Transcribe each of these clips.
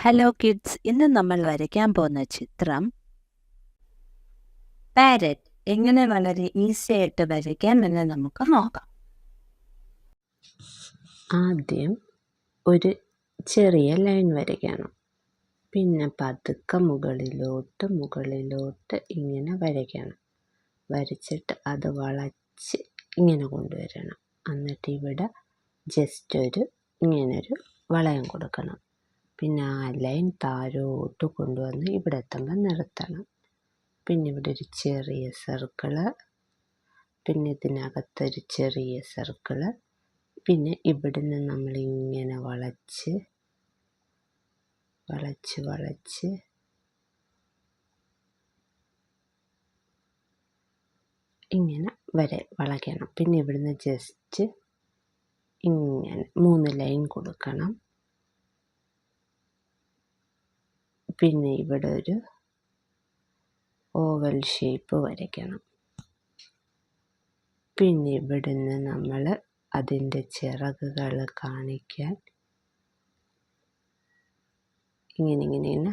Hello kids, ഇന്ന് നമ്മൾ വരയ്ക്കാൻ പോകുന്ന ചിത്രം പാരറ്റ് എങ്ങനെ വളരെ ഈസി ആയിട്ട് വരയ്ക്കാം എന്ന് നമുക്ക് നോക്കാം. ആദ്യം ഒരു ചെറിയ ലൈൻ വരയ്ക്കണം. പിന്നെ പതുക്കെ മുകളിലോട്ട് ഇങ്ങനെ വരയ്ക്കണം. വരച്ചിട്ട് അത് വളച്ച് ഇങ്ങനെ കൊണ്ടുവരണം. എന്നിട്ട് ഇവിടെ ജസ്റ്റ് ഇങ്ങനൊരു വളയം കൊടുക്കണം. പിന്നെ ആ ലൈൻ താഴോട്ട് കൊണ്ടുവന്ന് ഇവിടെ എത്തുമ്പോൾ നിർത്തണം. പിന്നെ ഇവിടെ ഒരു ചെറിയ സർക്കിള്, പിന്നെ ഇതിനകത്തൊരു ചെറിയ സർക്കിള്, പിന്നെ ഇവിടുന്ന് നമ്മളിങ്ങനെ വളച്ച് ഇങ്ങനെ വളയ്ക്കണം. പിന്നെ ഇവിടുന്ന് ജസ്റ്റ് ഇങ്ങനെ 3 ലൈൻ കൊടുക്കണം. പിന്നെ ഇവിടെ ഒരു ഓവൽ ഷേപ്പ് വരയ്ക്കണം. പിന്നെ ഇവിടുന്ന് നമ്മൾ അതിൻ്റെ ചിറകുകൾ കാണിക്കാൻ ഇങ്ങനെ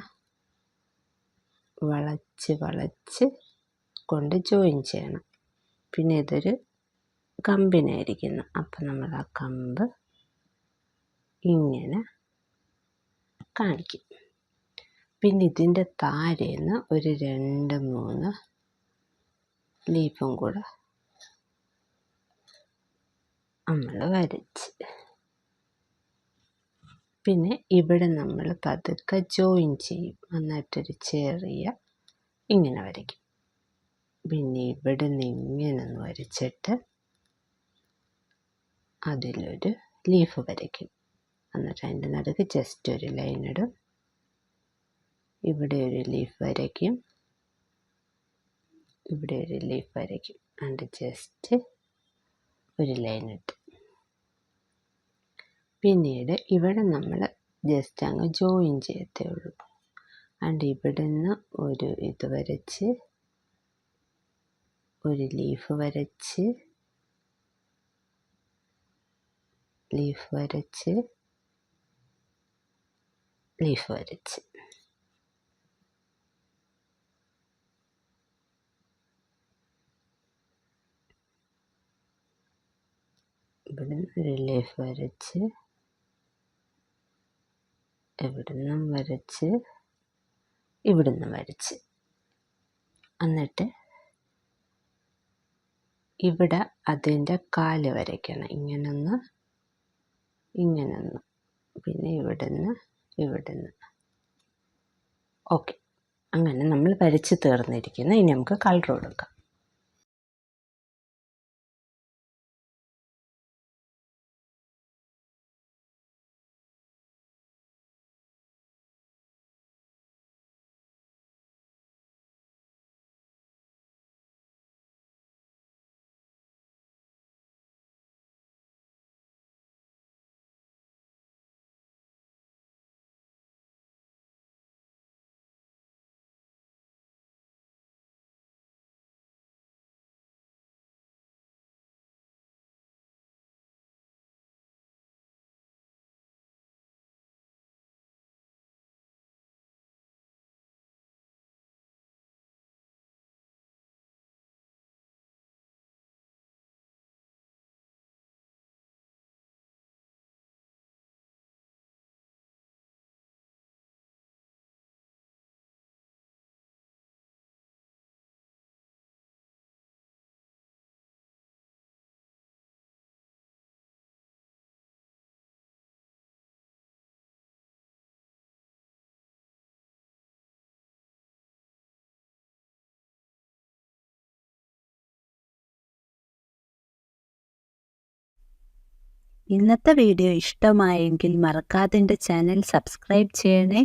വളച്ച് കൊണ്ട് ജോയിൻ ചെയ്യണം. പിന്നെ ഇതൊരു കമ്പിനായിരിക്കുന്നു. അപ്പം നമ്മൾ ആ കമ്പ് ഇങ്ങനെ കാണിക്കും. പിന്നെ ഇതിൻ്റെ താഴേന്ന് ഒരു 2-3 ലീഫും കൂടെ നമ്മൾ വരച്ച്, പിന്നെ ഇവിടെ നമ്മൾ പതുക്കെ ജോയിൻ ചെയ്യും. എന്നിട്ടൊരു ചെറിയ ഇങ്ങനെ വരയ്ക്കും. പിന്നെ ഇവിടെ നിന്ന് ഇങ്ങനെ ഒന്ന് വരച്ചിട്ട് അതിലൊരു ലീഫ് വരയ്ക്കും. എന്നിട്ട് അതിൻ്റെ നടുക്ക് ജസ്റ്റ് ഒരു ലൈൻ ഇടും. ഇവിടെ ഒരു ലീഫ് വരയ്ക്കും, ഇവിടെ ഒരു ലീഫ് വരയ്ക്കും. എന്നിട്ട് ജസ്റ്റ് ഒരു ലൈൻ ഇട്ട് പിന്നീട് ഇവിടെ നമ്മൾ ജസ്റ്റ് അങ്ങ് ജോയിൻ ചെയ്യത്തേ ഉള്ളൂ. എന്നിട്ട് ഇവിടെ നിന്ന് ഒരു ഇത് വരച്ച് ഒരു ലീഫ് വരച്ച് ഇവിടുന്ന് ഒരു ലീഫ് വരച്ച് ഇവിടുന്നും വരച്ച് എന്നിട്ട് ഇവിടെ അതിൻ്റെ കാല് വരയ്ക്കണം. ഇങ്ങനൊന്ന് പിന്നെ ഇവിടുന്ന് ഓക്കെ. അങ്ങനെ നമ്മൾ വരച്ച് തീർന്നിരിക്കുന്നു. ഇനി നമുക്ക് കളർ കൊടുക്കാം. ഇന്നത്തെ വീഡിയോ ഇഷ്ടമായെങ്കിൽ മറക്കാതെ എൻ്റെ ചാനൽ സബ്സ്ക്രൈബ് ചെയ്യണേ.